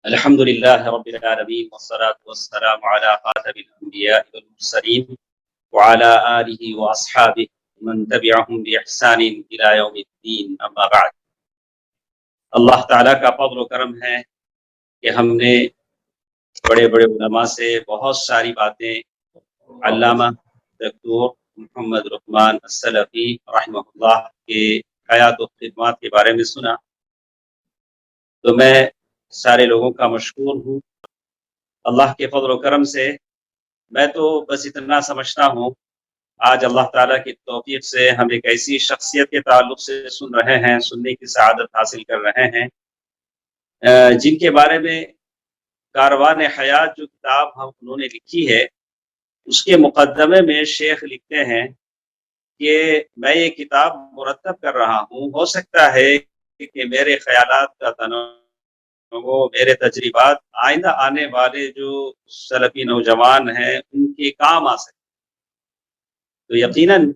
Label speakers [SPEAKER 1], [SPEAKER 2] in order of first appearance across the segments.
[SPEAKER 1] अल्हम्दुलिल्लाह रब्बिल आलमीन वस्सलातु वस्सलामु अला खातमिल अंबिया'i वल मुरसलीन व अला आलिहि व अस्हाबिहि मन तबिअहुम बि इहसानिन इला यौमिद्दीन अम्मा बअद। अल्लाह ताला का फज़्ल व करम है कि हमने बड़े बड़े उलमा से बहुत सारी बातें अल्लामा डॉक्टर मोहम्मद रुकमान अस्सलफ़ी रहमहुल्लाह के हयात व खिदमत के बारे में सुना। तो मैं सारे लोगों का मशकूर हूँ। अल्लाह के फज़्ल व करम से मैं तो बस इतना समझता हूँ, आज अल्लाह ताला की तौफीक से हम एक ऐसी शख्सियत के ताल्लुक से सुन रहे हैं, सुनने की सआदत हासिल कर रहे हैं, जिनके बारे में कारवान हयात जो किताब हम उन्होंने लिखी है, उसके मुक़द्दमे में शेख लिखते हैं कि मैं ये किताब मुरतब कर रहा हूँ, हो सकता है कि मेरे ख़यालात का तनव्वुर, मेरे तजरिबात आइंदा आने वाले जो सलफ़ी नौजवान हैं उनके काम आ सके। तो यकीनन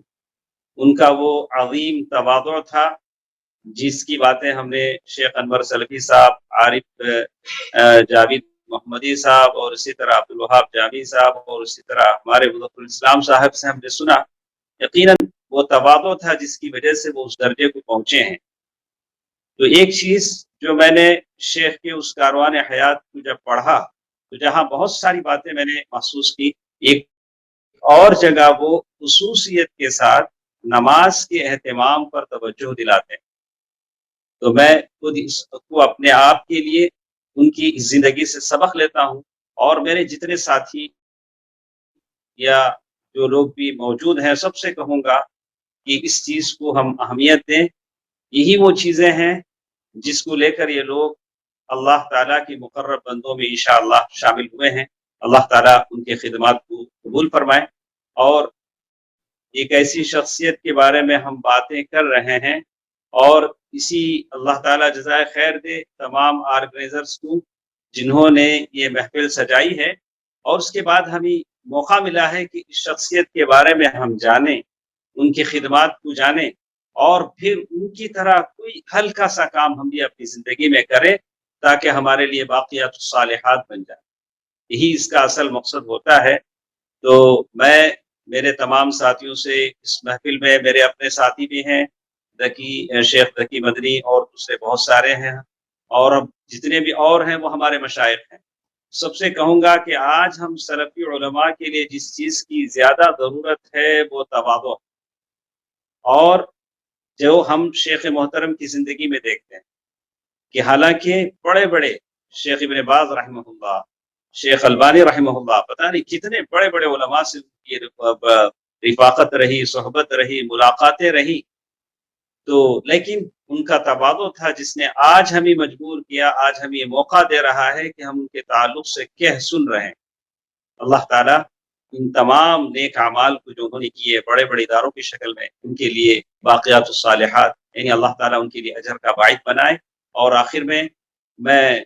[SPEAKER 1] उनका वो अज़ीम तवाज़ुअ था, जिसकी बातें हमने शेख अनवर सलफ़ी साहब, आरिफ जावेद मोहम्मदी साहब और इसी तरह अब्दुल वहाब जामी साहब और इसी तरह हमारे मुज़फ़्फ़रुल इस्लाम साहब से हमने सुना। यकीनन वो तवाज़ुअ था जिसकी वजह से वो उस दर्जे को पहुँचे हैं। तो एक चीज़ जो मैंने शेख के उस कारवान हयात को जब पढ़ा, तो जहाँ बहुत सारी बातें मैंने महसूस की, एक और जगह वो खुसूसियत के साथ नमाज के एहतमाम पर तवज्जो दिलाते हैं। तो मैं खुद इसको अपने आप के लिए उनकी ज़िंदगी से सबक लेता हूँ और मेरे जितने साथी या जो लोग भी मौजूद हैं सबसे कहूँगा कि इस चीज़ को हम अहमियत दें। यही वो चीज़ें हैं जिसको लेकर ये लोग अल्लाह ताला की मुकर्रब बंदों में इंशाअल्लाह शामिल हुए हैं। अल्लाह ताला उनके खिदमात को कबूल फरमाए। और एक ऐसी शख्सियत के बारे में हम बातें कर रहे हैं और इसी अल्लाह ताला जज़ाए खैर दे तमाम ऑर्गेनाइजर्स को जिन्होंने ये महफिल सजाई है, और उसके बाद हमें मौका मिला है कि इस शख्सियत के बारे में हम जानें, उनकी खिदमात को जानें और फिर उनकी तरह कोई हल्का सा काम हम भी अपनी ज़िंदगी में करें ताकि हमारे लिए बाक़ियातुस सालिहात बन जाए। यही इसका असल मकसद होता है। तो मैं मेरे तमाम साथियों से इस महफिल में मेरे अपने साथी भी हैं, शेख ज़की मदनी और दूसरे बहुत सारे हैं, और अब जितने भी और हैं वो हमारे मशाइख हैं। सबसे कहूँगा कि आज हम सलफ़ी उलमा के लिए जिस चीज़ की ज़्यादा ज़रूरत है वो तवाज़ुअ, और जो हम शेख मोहतरम की ज़िंदगी में देखते हैं कि हालांकि बड़े-बड़े शेख इब्न बाज़ रहमहुल्लाह, शेख अल्बानी रहमहुल्लाह, पता नहीं कितने बड़े-बड़े उलमा से उनकी रिफ़ाक़त रही, सोहबत रही, मुलाक़ातें रही, तो लेकिन उनका तवाज़ुअ था जिसने आज हमें मजबूर किया, आज हमें ये मौका दे रहा है कि हम उनके ताल्लुक़ से कह सुन रहे हैं। अल्लाह ताला इन तमाम नेक अमाल को जो उन्होंने किए बड़े-बड़े इदारों की शक्ल में, उनके लिए बाक़ियातुस सालिहात, यानी अल्लाह ताला उनके लिए अजर का बाइस बनाए। और आखिर में मैं,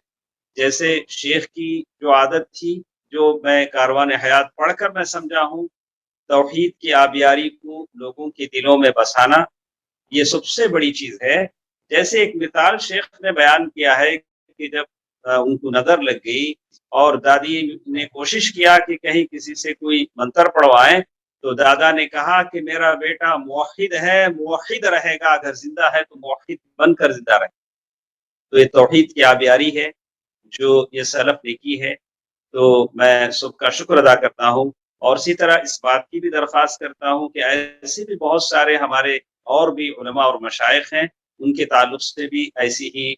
[SPEAKER 1] जैसे शेख की जो आदत थी, जो मैं कारवान हयात पढ़कर मैं समझा हूँ, तौहीद की आबियारी को लोगों के दिलों में बसाना, ये सबसे बड़ी चीज़ है। जैसे एक मिसाल शेख ने बयान किया है कि जब उनको नज़र लग गई और दादी ने कोशिश किया कि कहीं किसी से कोई मंतर पढ़वाएं, तो दादा ने कहा कि मेरा बेटा मुवहिद है, मुवहिद रहेगा, अगर जिंदा है तो मुवहिद बनकर जिंदा रहे। तो ये तौहीद की आबियारी है जो ये सलफ ने की है। तो मैं सबका शुक्र अदा करता हूँ और इसी तरह इस बात की भी दरख्वास्त करता हूँ कि ऐसे भी बहुत सारे हमारे और भी उलमा और मशाइख हैं, उनके ताल्लुक से भी ऐसी ही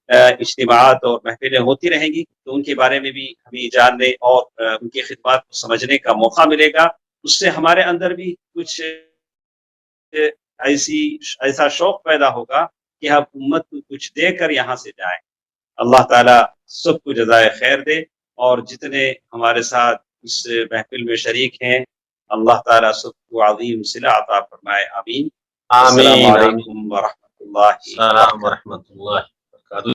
[SPEAKER 1] इज्तिमाअत और महफिलें होती रहेंगी, तो उनके बारे में भी हमें जानने और उनकी खिदमत को समझने का मौका मिलेगा। उससे हमारे अंदर भी कुछ ऐसा शौक पैदा होगा कि हम उम्मत को कुछ देकर यहाँ से जाएं। अल्लाह ताला सबको जज़ाए खैर दे, और जितने हमारे साथ इस महफिल में शरीक हैं, अल्लाह ताला सबको अज़ीम सिला अता फरमाए। आमीन। अस्सलामु
[SPEAKER 2] आमीन आमीन।
[SPEAKER 1] अलैकुम व रहमतुल्लाहि व
[SPEAKER 2] सलाम व
[SPEAKER 1] बरकातुहू।
[SPEAKER 2] रहमतुल्लाह।